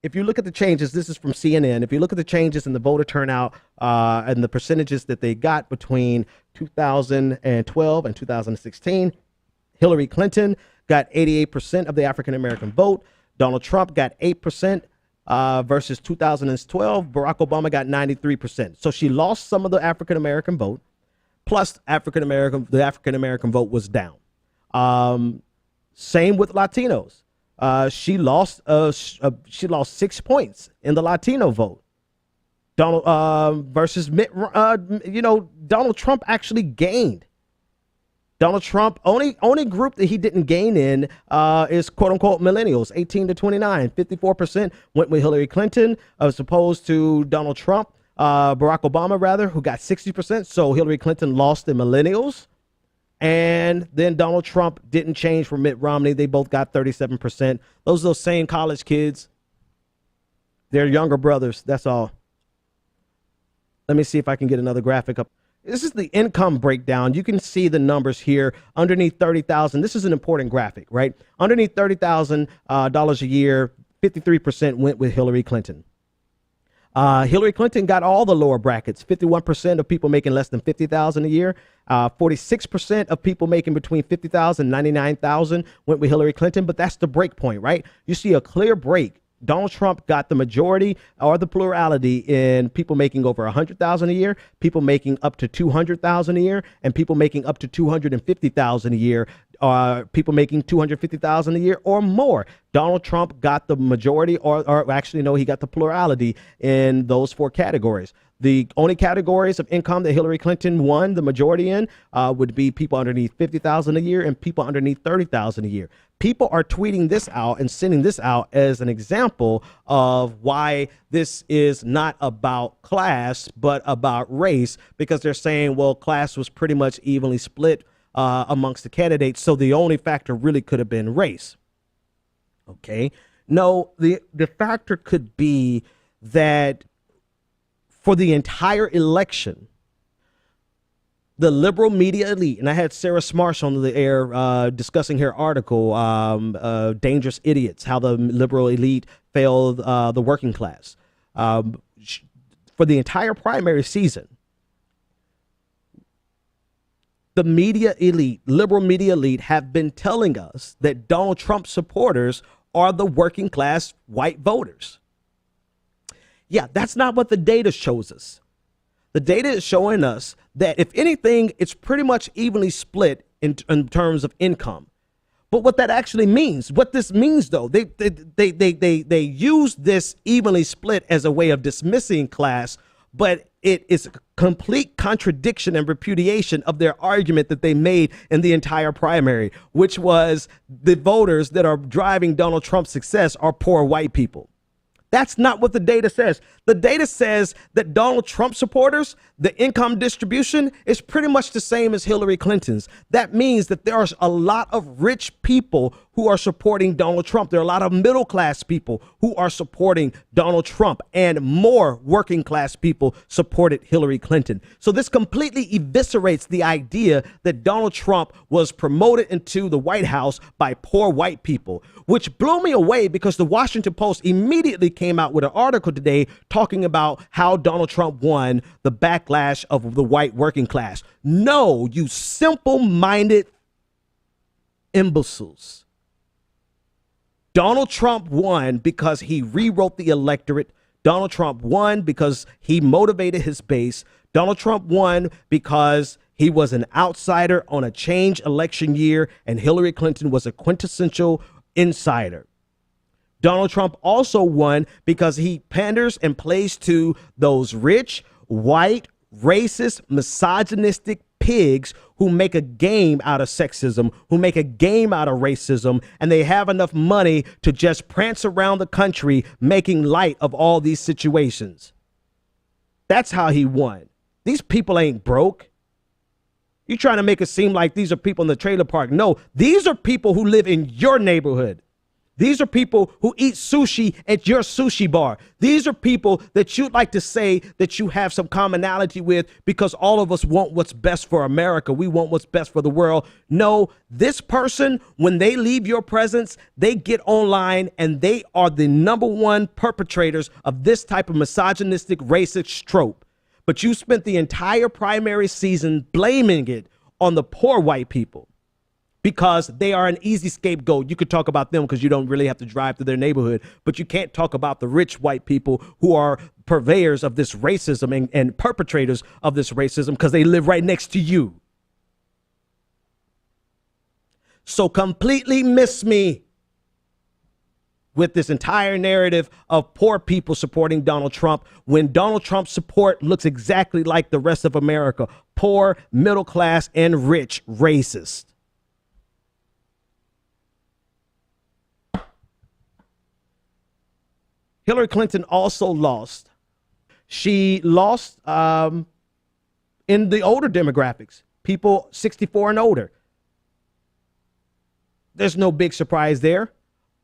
if you look at the changes, this is from CNN. If you look at the changes in the voter turnout and the percentages that they got between 2012 and 2016, Hillary Clinton got 88% of the African-American vote. Donald Trump got 8% versus 2012. Barack Obama got 93%. So she lost some of the African-American vote, plus the African-American vote was down. Same with Latinos. She lost 6 points in the Latino vote. Versus Donald Trump actually gained. Donald Trump, only group that he didn't gain in is quote unquote millennials, 18 to 29. 54% went with Hillary Clinton as opposed to Donald Trump, Barack Obama rather, who got 60%. So Hillary Clinton lost the millennials. And then Donald Trump didn't change for Mitt Romney. They both got 37%. Those are those same college kids. They're younger brothers. That's all. Let me see if I can get another graphic up. This is the income breakdown. You can see the numbers here underneath 30,000. This is an important graphic, right? Underneath $30,000 a year, 53% went with Hillary Clinton. Hillary Clinton got all the lower brackets. 51% of people making less than $50,000 a year. 46% of people making between $50,000 and $99,000 went with Hillary Clinton. But that's the break point, right? You see a clear break. Donald Trump got the majority or the plurality in people making over $100,000 a year, people making up to $200,000 a year, and people making up to $250,000 a year, people making $250,000 a year or more. Donald Trump got the majority, or actually, no, he got the plurality in those four categories. The only categories of income that Hillary Clinton won the majority in would be people underneath $50,000 a year and people underneath $30,000 a year. People are tweeting this out and sending this out as an example of why this is not about class, but about race, because they're saying, well, class was pretty much evenly split amongst the candidates. So the only factor really could have been race. OK, no, the factor could be that for the entire election, the liberal media elite, and I had Sarah Smarsh on the air discussing her article, Dangerous Idiots, how the liberal elite failed the working class. For the entire primary season, the media elite, liberal media elite, have been telling us that Donald Trump supporters are the working class white voters. Yeah, that's not what the data shows us. The data is showing us that, if anything, it's pretty much evenly split in terms of income. But what that actually means, what this means, though, they use this evenly split as a way of dismissing class, but it is a complete contradiction and repudiation of their argument that they made in the entire primary, which was the voters that are driving Donald Trump's success are poor white people. That's not what the data says. The data says that Donald Trump supporters, the income distribution is pretty much the same as Hillary Clinton's. That means that there are a lot of rich people who are supporting Donald Trump. There are a lot of middle class people who are supporting Donald Trump, and more working class people supported Hillary Clinton. So this completely eviscerates the idea that Donald Trump was promoted into the White House by poor white people, which blew me away because the Washington Post immediately came out with an article today talking about how Donald Trump won the backlash of the white working class. No, you simple-minded imbeciles. Donald Trump won because he rewrote the electorate. Donald Trump won because he motivated his base. Donald Trump won because he was an outsider on a change election year, and Hillary Clinton was a quintessential insider. Donald Trump also won because he panders and plays to those rich, white, racist, misogynistic pigs who make a game out of sexism, who make a game out of racism, and they have enough money to just prance around the country making light of all these situations. That's how he won. These people ain't broke. You're trying to make it seem like these are people in the trailer park. No, these are people who live in your neighborhood. These are people who eat sushi at your sushi bar. These are people that you'd like to say that you have some commonality with because all of us want what's best for America. We want what's best for the world. No, this person, when they leave your presence, they get online and they are the #1 perpetrators of this type of misogynistic, racist trope. But you spent the entire primary season blaming it on the poor white people, because they are an easy scapegoat. You could talk about them because you don't really have to drive to their neighborhood, but you can't talk about the rich white people who are purveyors of this racism and perpetrators of this racism because they live right next to you. So completely miss me with this entire narrative of poor people supporting Donald Trump when Donald Trump's support looks exactly like the rest of America: poor, middle class, and rich racist. Hillary Clinton also lost. She lost in the older demographics, people 64 and older. There's no big surprise there,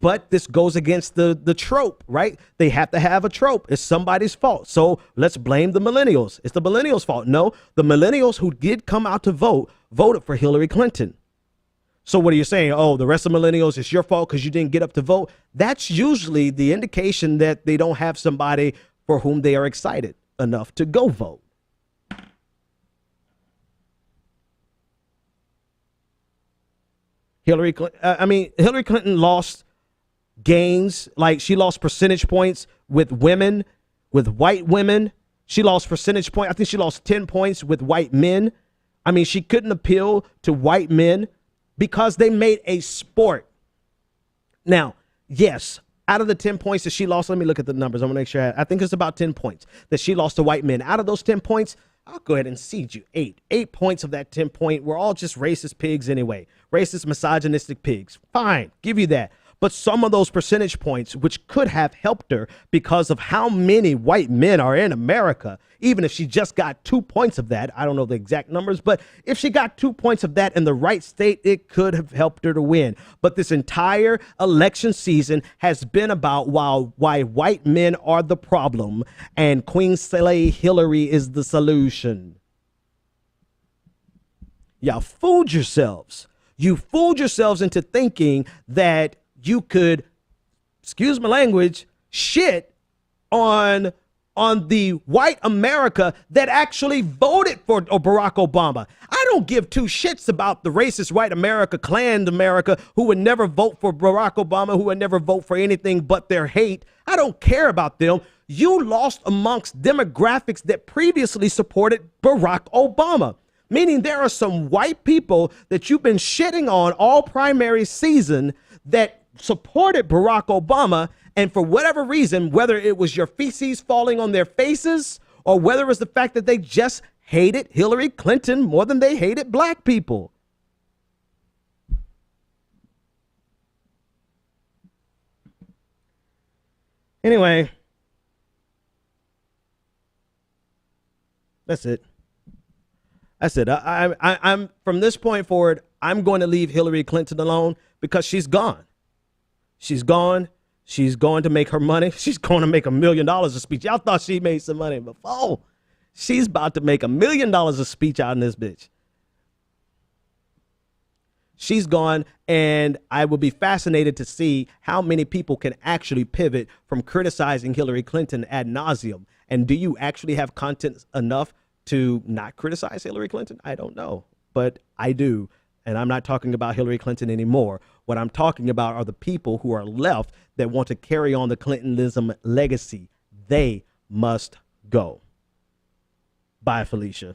but this goes against the trope, right? They have to have a trope. It's somebody's fault. So let's blame the millennials. It's the millennials' fault. No, the millennials who did come out to vote voted for Hillary Clinton. So what are you saying? Oh, the rest of millennials, it's your fault because you didn't get up to vote. That's usually the indication that they don't have somebody for whom they are excited enough to go vote. Hillary Clinton lost gains, like she lost percentage points with women, with white women. She lost percentage point. I think she lost 10 points with white men. I mean, she couldn't appeal to white men because they made a sport. Now, yes, out of the 10 points that she lost, let me look at the numbers. I'm gonna make sure. I think it's about 10 points that she lost to white men. Out of those 10 points, I'll go ahead and cede you 8. 8 points of that 10 point were all just racist pigs anyway. Racist, misogynistic pigs. Fine, give you that. But some of those percentage points, which could have helped her because of how many white men are in America, even if she just got 2 points of that, I don't know the exact numbers, but if she got 2 points of that in the right state, it could have helped her to win. But this entire election season has been about why white men are the problem and Queen Slay Hillary is the solution. Y'all fooled yourselves. You fooled yourselves into thinking that you could, excuse my language, shit on the white America that actually voted for Barack Obama. I don't give two shits about the racist white America, Klan America, who would never vote for Barack Obama, who would never vote for anything but their hate. I don't care about them. You lost amongst demographics that previously supported Barack Obama. Meaning there are some white people that you've been shitting on all primary season that supported Barack Obama, and for whatever reason, whether it was your feces falling on their faces or whether it was the fact that they just hated Hillary Clinton more than they hated black people. Anyway, that's it. That's it. I'm from this point forward, I'm going to leave Hillary Clinton alone because she's gone. She's gone. She's going to make her money. She's going to make $1 million a speech. Y'all thought she made some money before. She's about to make $1 million a speech out in this bitch. She's gone, and I will be fascinated to see how many people can actually pivot from criticizing Hillary Clinton ad nauseum. And do you actually have content enough to not criticize Hillary Clinton? I don't know, but I do. And I'm not talking about Hillary Clinton anymore. What I'm talking about are the people who are left that want to carry on the Clintonism legacy. They must go. Bye, Felicia.